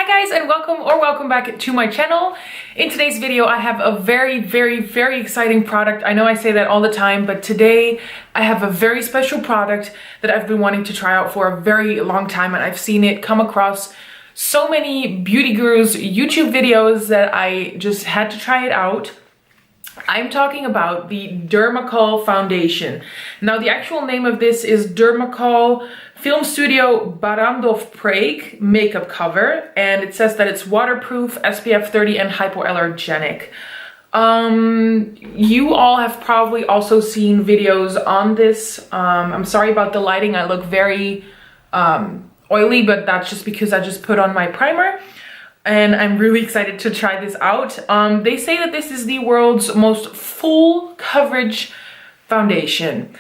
Hi guys, and welcome back to my channel. In today's video I have a very exciting product. I know I say that all the time, but today I have a very special product that I've been wanting to try out for a very long time, and I've seen it come across so many beauty gurus YouTube videos that I just had to try it out. I'm talking about the Dermacol foundation. Now the actual name of this is Dermacol Film Studio Barandov Prague makeup cover, and it says that it's waterproof, SPF 30 and hypoallergenic. You all have probably also seen videos on this. I'm sorry about the lighting. I look very oily, but that's just because I just put on my primer. And I'm really excited to try this out. They say that this is the world's most full coverage foundation.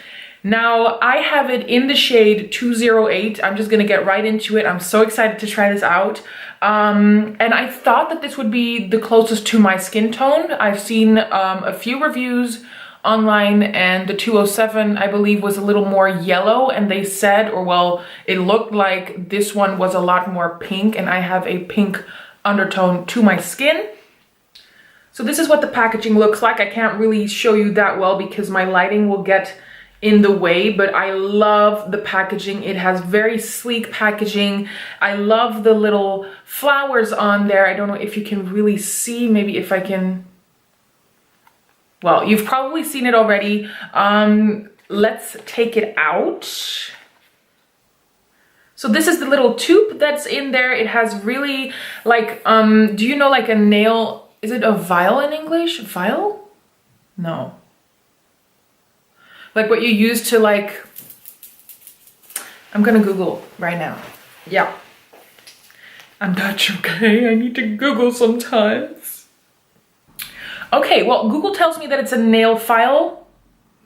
Now, I have it in the shade 208. I'm just gonna get right into it. I'm so excited to try this out. And I thought that this would be the closest to my skin tone. I've seen a few reviews online, and the 207 I believe was a little more yellow, and they said, or well, it looked like this one was a lot more pink, and I have a pink undertone to my skin. So this is what the packaging looks like. I can't really show you that well because my lighting will get in the way, but I love the packaging. It has very sleek packaging. I love the little flowers on there. I don't know if you can really see, maybe if I can. Well, you've probably seen it already. Let's take it out. So this is the little tube that's in there. It has really like, do you know like a nail, is it a vial in English? Vial? No. Like what you use to like, I'm gonna Google right now. Yeah. I'm Dutch, okay? I need to Google sometimes. Okay, well, Google tells me that it's a nail file.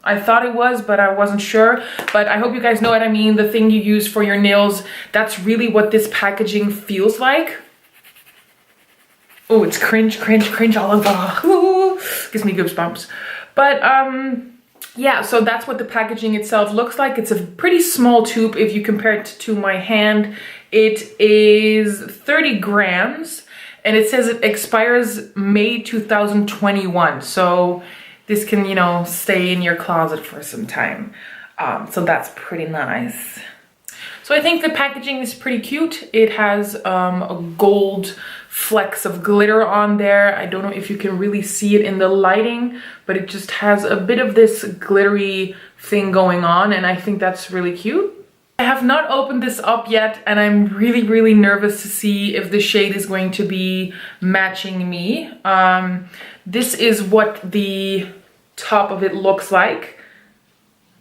I thought it was, but I wasn't sure. But I hope you guys know what I mean. The thing you use for your nails, that's really what this packaging feels like. Oh, it's cringe all over. Ooh, gives me goosebumps. But yeah, so that's what the packaging itself looks like. It's a pretty small tube if you compare it to my hand. It is 30 grams, and it says it expires May 2021. So this can, you know, stay in your closet for some time. So that's pretty nice. So I think the packaging is pretty cute. It has a gold flecks of glitter on there. I don't know if you can really see it in the lighting, but it just has a bit of this glittery thing going on, and I think that's really cute. I have not opened this up yet, and I'm really nervous to see if the shade is going to be matching me. This is what the top of it looks like.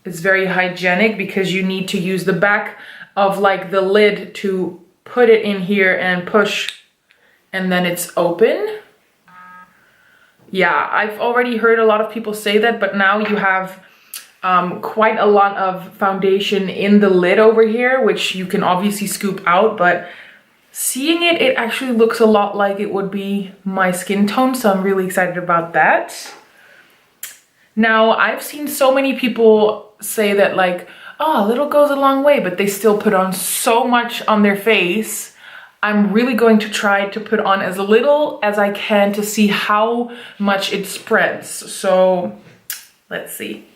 It's very hygienic because you need to use the back of like the lid to put it in here and push, and then it's open. Yeah, I've already heard a lot of people say that, but now you have quite a lot of foundation in the lid over here, which you can obviously scoop out, but seeing it, it actually looks a lot like it would be my skin tone, so I'm really excited about that. Now, I've seen so many people say that like, oh, a little goes a long way, but they still put on so much on their face. I'm really going to try to put on as little as I can to see how much it spreads. So let's see.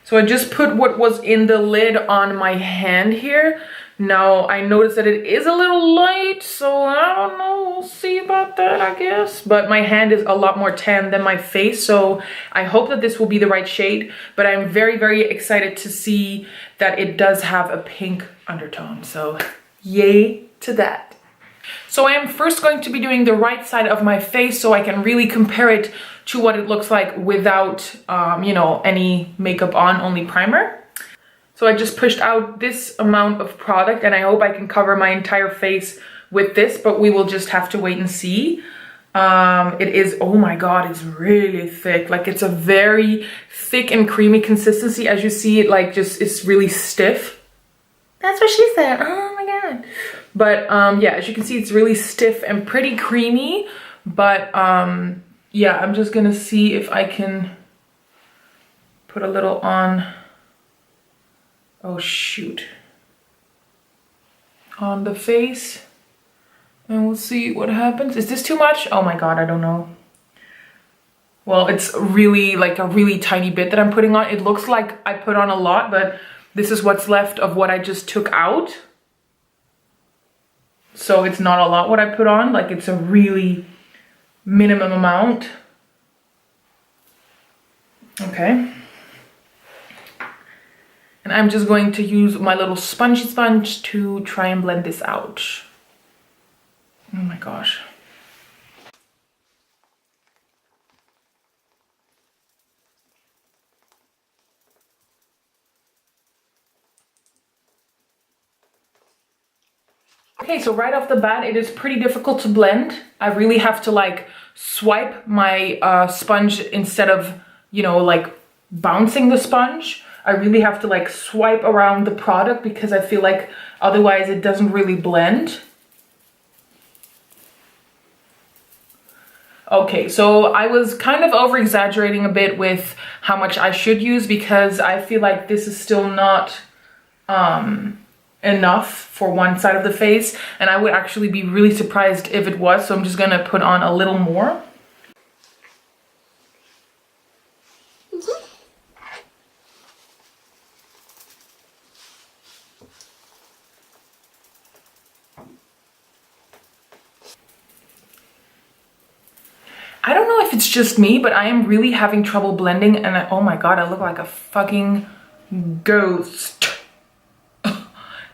So I just put what was in the lid on my hand here. Now I noticed that it is a little light, so I don't know, we'll see about that, I guess. But my hand is a lot more tan than my face, so I hope that this will be the right shade. But I'm very excited to see that it does have a pink undertone, so yay to that. So I am first going to be doing the right side of my face so I can really compare it to what it looks like without, you know, any makeup on, only primer. So I just pushed out this amount of product, and I hope I can cover my entire face with this, but we will just have to wait and see. It is, oh my God, it's really thick. Like it's a very thick and creamy consistency. As you see, it like just, it's really stiff. That's what she said, oh my God. But yeah, as you can see, it's really stiff and pretty creamy. But yeah, I'm just gonna see if I can put a little on. Oh shoot. On the face. And we'll see what happens. Is this too much? Oh my god, I don't know. Well, it's really like a really tiny bit that I'm putting on. It looks like I put on a lot, but this is what's left of what I just took out. So it's not a lot what I put on. Like, it's a really minimum amount. Okay. And I'm just going to use my little spongy sponge to try and blend this out. Oh my gosh. Okay, so right off the bat, it is pretty difficult to blend. I really have to like swipe my sponge instead of, you know, like bouncing the sponge. I really have to like swipe around the product because I feel like otherwise it doesn't really blend. Okay, so I was kind of over exaggerating a bit with how much I should use because I feel like this is still not enough for one side of the face, and I would actually be really surprised if it was, so I'm just gonna put on a little more. I don't know if it's just me, but I am really having trouble blending, and oh my god, I look like a fucking ghost.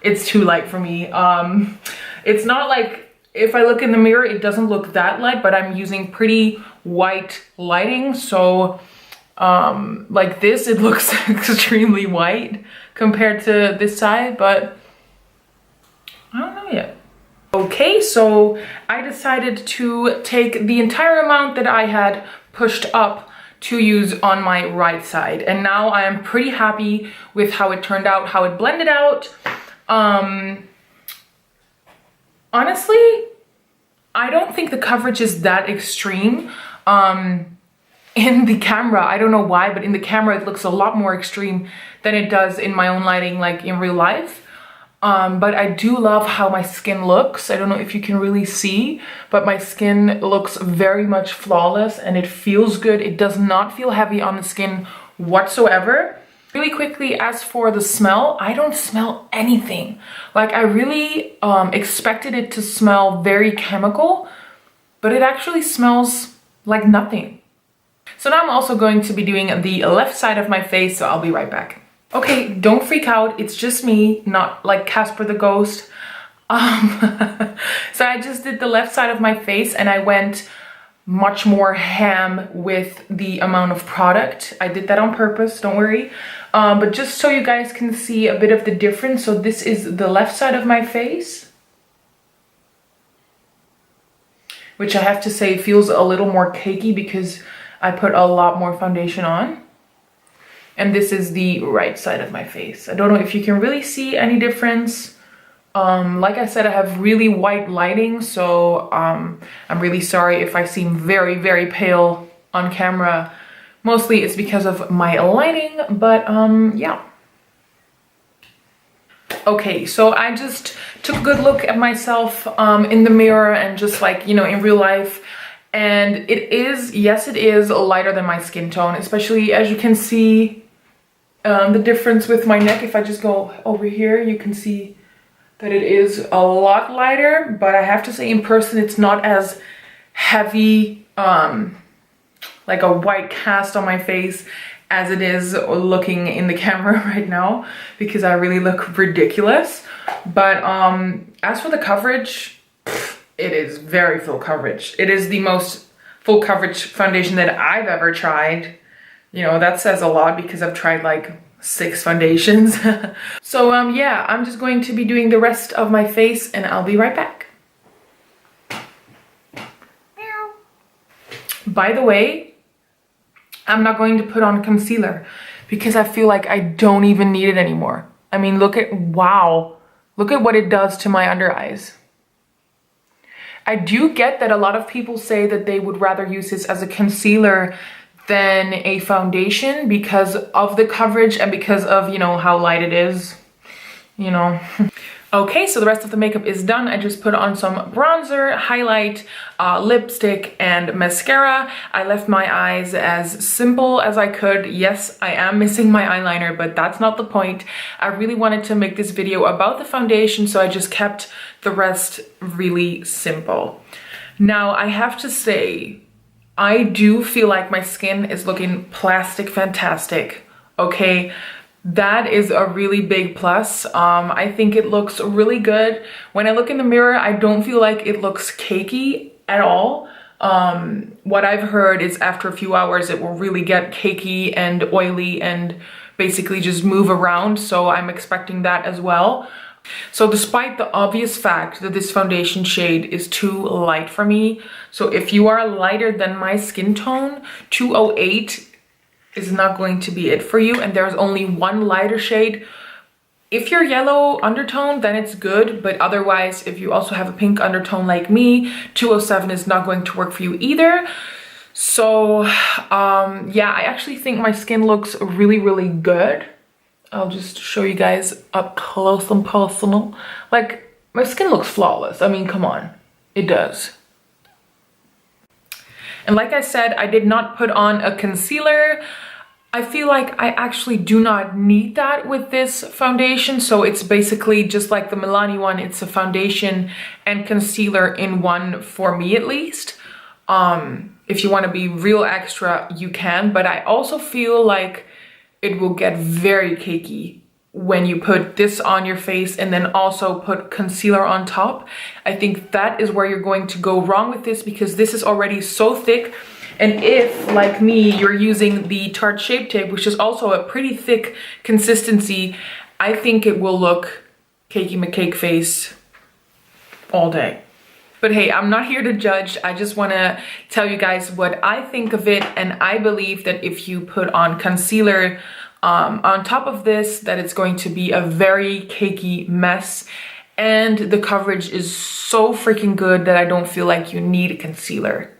It's too light for me. It's not like, if I look in the mirror, it doesn't look that light, but I'm using pretty white lighting. So like this, it looks extremely white compared to this side, but I don't know yet. Okay, so I decided to take the entire amount that I had pushed up to use on my right side. And now I am pretty happy with how it turned out, how it blended out. Honestly, I don't think the coverage is that extreme. In the camera, I don't know why, but in the camera it looks a lot more extreme than it does in my own lighting, like in real life. But I do love how my skin looks. I don't know if you can really see, but my skin looks very much flawless and it feels good. It does not feel heavy on the skin whatsoever. Really quickly, as for the smell, I don't smell anything. Like, I really expected it to smell very chemical, but it actually smells like nothing. So now I'm also going to be doing the left side of my face, so I'll be right back. Okay, don't freak out, it's just me, not like Casper the Ghost. So I just did the left side of my face and I went much more ham with the amount of product. I did that on purpose, don't worry. But just so you guys can see a bit of the difference, so this is the left side of my face, which I have to say feels a little more cakey because I put a lot more foundation on. And this is the right side of my face. I don't know if you can really see any difference. Like I said, I have really white lighting, so I'm really sorry if I seem very, very pale on camera. Mostly it's because of my lighting, but yeah. Okay, so I just took a good look at myself in the mirror and just like, you know, in real life. And it is, yes, it is lighter than my skin tone, especially as you can see the difference with my neck. If I just go over here, you can see that it is a lot lighter, but I have to say in person, it's not as heavy, like a white cast on my face as it is looking in the camera right now, because I really look ridiculous. But as for the coverage, it is very full coverage. It is the most full coverage foundation that I've ever tried. You know, that says a lot because I've tried like 6 foundations. So yeah, I'm just going to be doing the rest of my face and I'll be right back. Meow. By the way, I'm not going to put on concealer because I feel like I don't even need it anymore. I mean, look at, wow, look at what it does to my under eyes. I do get that a lot of people say that they would rather use this as a concealer than a foundation because of the coverage and because of, you know, how light it is, you know. Okay, so the rest of the makeup is done. I just put on some bronzer, highlight, lipstick, and mascara. I left my eyes as simple as I could. Yes, I am missing my eyeliner, but that's not the point. I really wanted to make this video about the foundation, so I just kept the rest really simple. Now, I have to say, I do feel like my skin is looking plastic fantastic, okay? That is a really big plus. I think it looks really good. When I look in the mirror, I don't feel like it looks cakey at all. What I've heard is after a few hours, it will really get cakey and oily and basically just move around. So I'm expecting that as well. So despite the obvious fact that this foundation shade is too light for me, so if you are lighter than my skin tone, 208 is not going to be it for you, and there's only one lighter shade. If you're yellow undertone, then it's good, but otherwise, if you also have a pink undertone like me, 207 is not going to work for you either. So yeah, I actually think my skin looks really, really good. I'll just show you guys up close and personal. Like, my skin looks flawless. I mean, come on, it does. And like I said, I did not put on a concealer. I feel like I actually do not need that with this foundation. So it's basically just like the Milani one. It's a foundation and concealer in one for me at least. If you want to be real extra, you can. But I also feel like it will get very cakey when you put this on your face and then also put concealer on top. I think that is where you're going to go wrong with this, because this is already so thick. And if, like me, you're using the Tarte Shape Tape, which is also a pretty thick consistency, I think it will look cakey McCake face all day. But hey, I'm not here to judge. I just want to tell you guys what I think of it. And I believe that if you put on concealer on top of this, that it's going to be a very cakey mess. And the coverage is so freaking good that I don't feel like you need a concealer.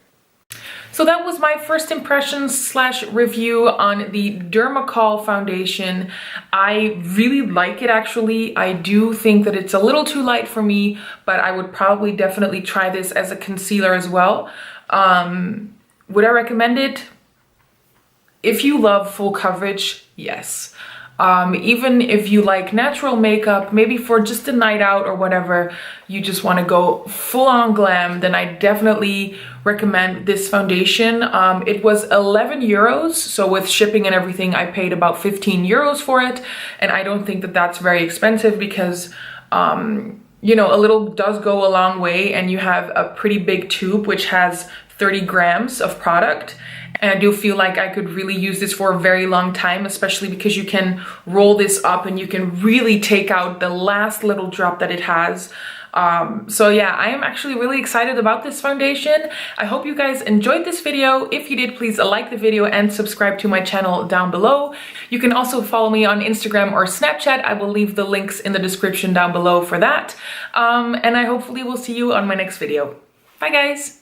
So that was my first impressions slash review on the Dermacol foundation. I really like it actually. I do think that it's a little too light for me, but I would probably definitely try this as a concealer as well. Would I recommend it? If you love full coverage, yes. Even if you like natural makeup, maybe for just a night out or whatever, you just want to go full on glam, then I definitely recommend this foundation. It was 11 euros, so with shipping and everything, I paid about 15 euros for it. And I don't think that that's very expensive because, you know, a little does go a long way, and you have a pretty big tube, which has 30 grams of product. And I do feel like I could really use this for a very long time, especially because you can roll this up and you can really take out the last little drop that it has. So yeah, I am actually really excited about this foundation. I hope you guys enjoyed this video. If you did, please like the video and subscribe to my channel down below. You can also follow me on Instagram or Snapchat. I will leave the links in the description down below for that. And I hopefully will see you on my next video. Bye guys!